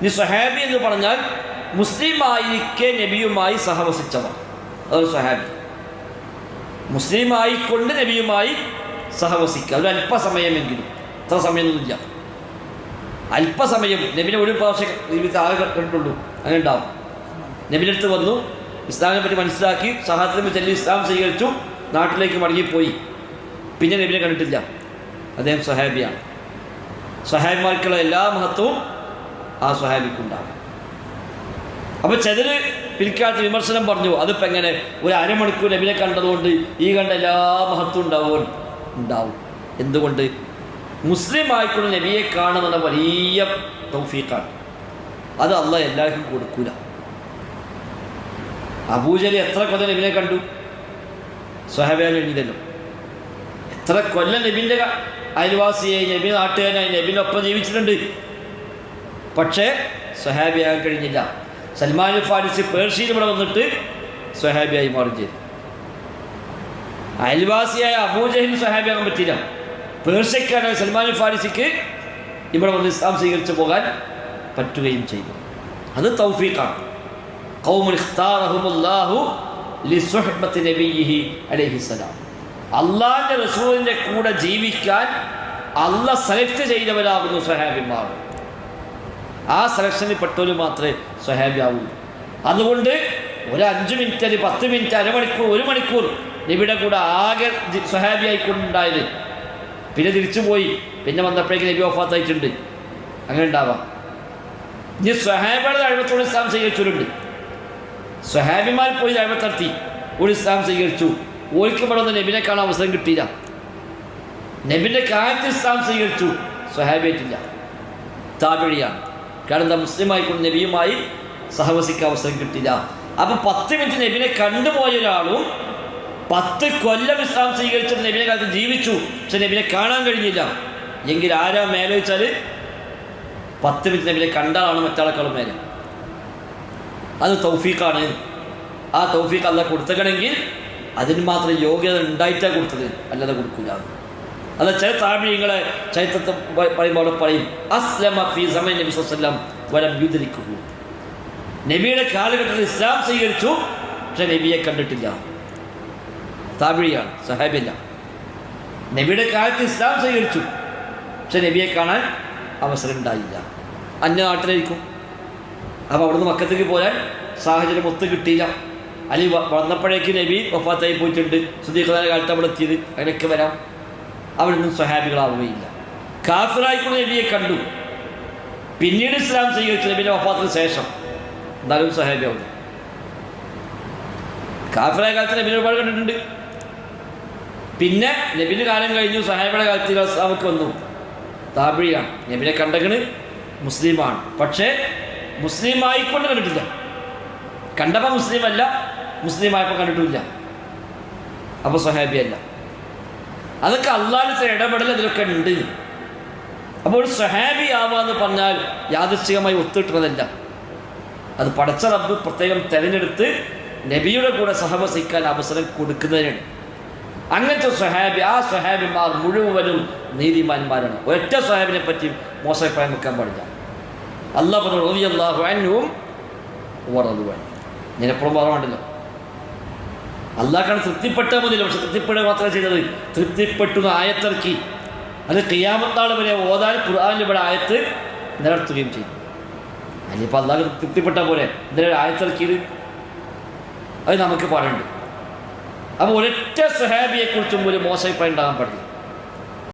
ഇനി സ്വഹാബി എന്ന് പറഞ്ഞാൽ മുസ്ലിമായിരിക്കെ നബിയുമായി സഹവസിച്ചവർ, അതൊരു സ്വഹാബി. മുസ്ലിമായിക്കൊണ്ട് നബിയുമായി സഹവസിക്കുക, ഒരു അല്പസമയമെങ്കിലും, ഇത്ര സമയമൊന്നുമില്ല, അല്പസമയം. നബിനെ ഒരു പ്രാവശ്യം ജീവിതത്തിൽ ആകെ കണ്ടിട്ടുള്ളൂ, അങ്ങനെ ഉണ്ടാവും. നബിൻ്റെ അടുത്ത് വന്നു, ഇസ്ലാമിനെ പറ്റി മനസ്സിലാക്കി, സഹാബത്തിനെ ചൊല്ലി ഇസ്ലാം സ്വീകരിച്ചു, നാട്ടിലേക്ക് മടങ്ങിപ്പോയി, പിന്നെ നബിനെ കണ്ടിട്ടില്ല. അദ്ദേഹം സ്വഹാബിയാണ്. സ്വഹാബിമാർക്കുള്ള എല്ലാ മഹത്വവും ആ സ്വഹാബിക്കുണ്ടാകും. അപ്പോൾ ചിലർ പിൽക്കാലത്ത് വിമർശനം പറഞ്ഞു, അതിപ്പോൾ എങ്ങനെ ഒരു അരമണിക്കൂർ നബിനെ കണ്ടതുകൊണ്ട് ഈ കണ്ട എല്ലാ മഹത്വവും ഉണ്ടാവും. എന്തുകൊണ്ട്? മുസ്ലിം ആയിക്കൊണ്ട് നബിയെ കാണുന്ന വലിയ തൗഫീഖാണ്. അത് അള്ളാഹ് എല്ലാവർക്കും കൊടുക്കൂല. അബൂജഹൽ എത്ര കൊല്ലം നബിനെ കണ്ടു? സ്വഹാബിയാൻ കഴിഞ്ഞില്ലല്ലോ. എത്ര കൊല്ലം നബിൻ്റെ അയൽവാസിയായി, നബി നാട്ടുകാരനായി, നബിനൊപ്പം ജീവിച്ചിട്ടുണ്ട്. പക്ഷേ സ്വഹാബിയാകാൻ കഴിഞ്ഞില്ല. സൽമാൻ ഫാരിസി പേർഷ്യയിൽ ഇവിടെ വന്നിട്ട് സ്വഹാബിയായി മാറും ചെയ്തു. അയൽവാസിയായ അബൂജഹലിന് സ്വഹാബിയാകാൻ പറ്റില്ല. പേർഷ്യക്കാരായ സൽമാൻ ഫാരിസിക്ക് ഇവിടെ വന്ന് ഇസ്ലാം സ്വീകരിച്ചു പോകാൻ പറ്റുകയും ചെയ്തു. അത് തൗഫീഖാണ്. ഖൗമുൻ ഇഖ്താറഹുമുല്ലാഹു ലിസുഹ്ബത്തി നബിയിഹി അലൈഹിസ്സലാം. അള്ളാഹിൻ്റെ റസൂലിൻ്റെ കൂടെ ജീവിക്കാൻ അള്ളാഹ് സെലക്ട് ചെയ്തവരാകുന്നു സ്വഹാബിമാർ. ആ സെലക്ഷനിൽ പെട്ടവർ മാത്രമേ സ്വഹാബിയാവുള്ളൂ. അതുകൊണ്ട് ഒരു 5 മിനിറ്റ്, 10 മിനിറ്റ്, അരമണിക്കൂർ, 1 മണിക്കൂർ നബിയുടെ കൂടെ ആകെ സ്വഹാബിയായിക്കൊണ്ടുണ്ടായത്. പിന്നെ തിരിച്ചു പോയി, പിന്നെ വന്നപ്പോഴേക്ക് നബി വഫാത്തായിട്ടുണ്ട്. അങ്ങനെ ഉണ്ടാവാം. ഇനി സ്വഹാബിയുടെ അഴിമത്തോട് ഇസ്ലാം സ്വീകരിച്ചവരുണ്ട്. സ്വഹാബിമാർ പോയി അഴിമത്ത് നടത്തി, ഒരു ഇസ്ലാം സ്വീകരിച്ചു. ഓർക്ക് ഇവിടെ ഒന്ന് നബിനെ കാണാൻ അവസരം കിട്ടിയില്ല. നബിൻ്റെ കാലത്ത് ഇസ്ലാം സ്വീകരിച്ചു, സ്വഹാബിയായിട്ടില്ല, താബിഴിയാണ്. കാരണം എന്താ? മുസ്ലിമായിക്കൊണ്ട് നബിയുമായി സഹവസിക്കാൻ അവസരം കിട്ടില്ല. അപ്പം 10 മിനിറ്റ് നബിനെ കണ്ടുപോയ ഒരാളും 10 കൊല്ലം ഇസ്ലാം സ്വീകരിച്ചിട്ട് നബിനെ കാലത്ത് ജീവിച്ചു, പക്ഷെ നബിനെ കാണാൻ കഴിഞ്ഞില്ല എങ്കിൽ ആരാ മേലെ വെച്ചാൽ 10 മിനിറ്റ് നബിനെ കണ്ടാലാണ് മറ്റാളെക്കാളും മേലെ. അത് തൗഫീഖാണ്. ആ തൗഫീഖ് അല്ലാഹ് കൊടുത്തണമെങ്കിൽ അതിന് മാത്രം യോഗ്യത ഉണ്ടായിട്ടാണ് കൊടുത്തത്, അല്ലാതെ കൊടുക്കില്ല. അല്ല, ചില താബിഈങ്ങളെ ചരിത്രത്തെ പറയുമ്പോൾ അവിടെ പറയും, അസ്ലമ ഫീ സമയ നബി സ്വല്ലല്ലാഹു അലൈഹി വസല്ലം വലം യുദ്രിക്കുഹു. നബിയുടെ കാലഘട്ടത്തിൽ ഇസ്ലാം സ്വീകരിച്ചു, പക്ഷെ നബിയെ കണ്ടിട്ടില്ല. താബിഈയാണ്, സഹാബിയല്ല. നബിയുടെ കാലത്ത് ഇസ്ലാം സ്വീകരിച്ചു, പക്ഷെ നബിയെ കാണാൻ അവസരം ഉണ്ടായില്ല. അന്യ നാട്ടിലായിരിക്കും. അപ്പോൾ അവിടുന്ന് മക്കത്തേക്ക് പോയാൽ സാഹചര്യം ഒത്തു കിട്ടിയില്ല. അല്ലെങ്കിൽ വന്നപ്പോഴേക്ക് നബി വഫാത്തായി പോയിട്ടുണ്ട്, സുദീഖിന്റെ കാലത്ത് അവിടെ എത്തിയത്, അങ്ങനെയൊക്കെ വരാം. അവിടെ നിന്നും സ്വഹാബികളാവുകയില്ല. കാഫിറായിക്കൊണ്ട് നബിയെ കണ്ടു, പിന്നീട് ഇസ്ലാം സ്വീകരിച്ചു നബിയുടെ വഫാത്തിന് ശേഷം, എന്നാലും സ്വഹാബിയാവുന്നു. കാഫിറായ കാലത്ത് നബിനെ ഒരുപാട് കണ്ടിട്ടുണ്ട്. പിന്നെ നബിൻ്റെ കാലം കഴിഞ്ഞു, സ്വഹാബിയുടെ കാലത്ത് ഇസ്ലാമൊക്കെ വന്നു. താബിഴിയാണ്, നബിനെ കണ്ടകണ്, മുസ്ലിമാണ്, പക്ഷേ മുസ്ലിമായിക്കൊണ്ട് കണ്ടിട്ടില്ല. കണ്ടപ്പോൾ മുസ്ലിമല്ല, മുസ്ലിമായപ്പോൾ കണ്ടിട്ടില്ല, അപ്പോൾ സ്വഹാബിയല്ല. അതൊക്കെ അള്ളാഹിന്റെ ഇടപെടൽ അതിലൊക്കെ ഉണ്ട്. അപ്പോൾ ഒരു സ്വഹാബി ആവാന്ന് പറഞ്ഞാൽ യാദൃശ്ചികമായി ഒത്തിട്ടുള്ളതല്ല. അത് പടച്ച റബ്ബ് പ്രത്യേകം തിരഞ്ഞെടുത്ത് നബിയുടെ കൂടെ സഹവസിക്കാൻ അവസരം കൊടുക്കുന്നതിനാണ്. അങ്ങനത്തെ സ്വഹാബി, ആ സ്വഹാബിമാർ മുഴുവനും നീതിമാന്മാരാണ്. ഒറ്റ സ്വഹാബിനെ പറ്റിയും മോശപ്രായം വെക്കാൻ പാടില്ല. അല്ലാഹു പറഞ്ഞു റളിയല്ലാഹു അൻഹും വറദു അൻഹു. ഞാനെപ്പോഴും പറയാണ്ടല്ലോ, അള്ളാഹ്ക്കാണ് തൃപ്തിപ്പെട്ടാൽ മതിയല്ലോ. പക്ഷെ തൃപ്തിപ്പെടുക മാത്രമേ ചെയ്തത്, തൃപ്തിപ്പെട്ടു ആയത്തിറക്കി. അത് ഖിയാമത്ത് നാൾ വരെ ഓതാൻ ഖുർആനിൽ ഇവിടെ ആയത്ത് നിലനിർത്തുകയും ചെയ്തു. അതിലിപ്പോൾ അള്ളാഹ് തൃപ്തിപ്പെട്ടാൽ പോലെ എന്തിനാണ് ആയത്തിറക്കിയത്? അത് നമുക്ക് പറയണ്ട്. അപ്പോൾ ഒരൊറ്റ സ്വഹാബിയെക്കുറിച്ചും ഒരു മോശം അഭിപ്രായം ഉണ്ടാകാൻ പാടില്ല.